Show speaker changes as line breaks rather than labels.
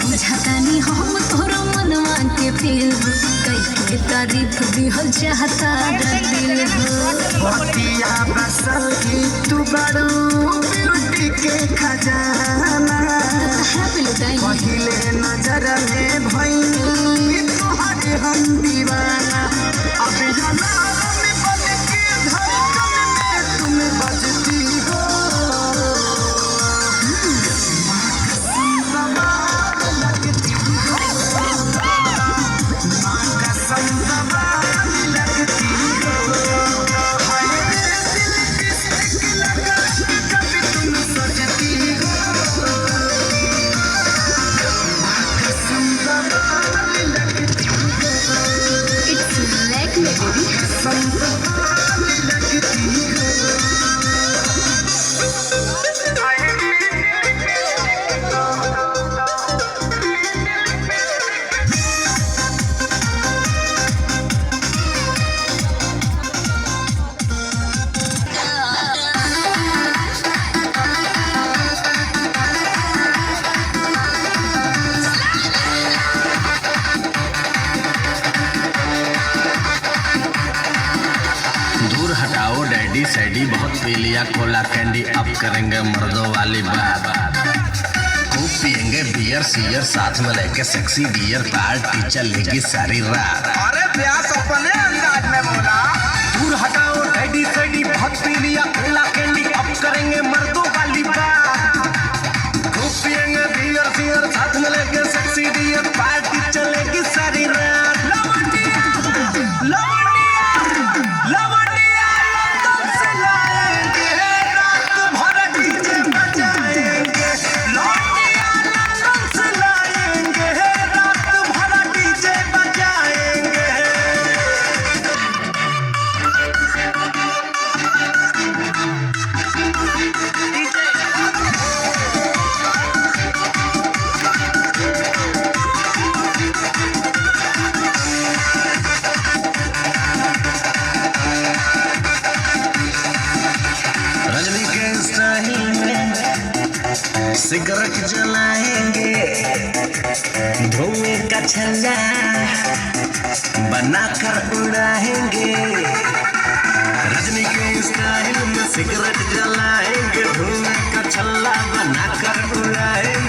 बुझातानी हम तोरा मनवा के फील कई तारीफ भी हो चाहता दिल हो
बतिया बसल की तू बड़ू ब्यूटी के खजाना पहिले नजर में भइनी तोहरे हम दीवाना अब जलाल में बन के धड़कन में तुम बजती हो
डैडी सैडी बहुत पी लिया कोला कैंडी अब करेंगे मर्दों वाली बात खूब पियेंगे बियर सीयर साथ में लेके सेक्सी डियर पार्टी चलेगी सारी रात।
अरे प्यास अपने अंदाज में बोला
दूर हटाओ डैडी सैडी बहुत पी लिया कोला कैंडी अब करेंगे मर्दों वाली बात खूब पियेंगे बियर सीयर साथ में लेके सेक्सी डियर पार्टी चलेगी सारी रात। सिगरेट जलाएंगे धुएं का छल्ला बनाकर उड़ाएंगे रजनी के स्टाइल में सिगरेट जलाएंगे धुएं का छल्ला बनाकर उड़ाएंगे।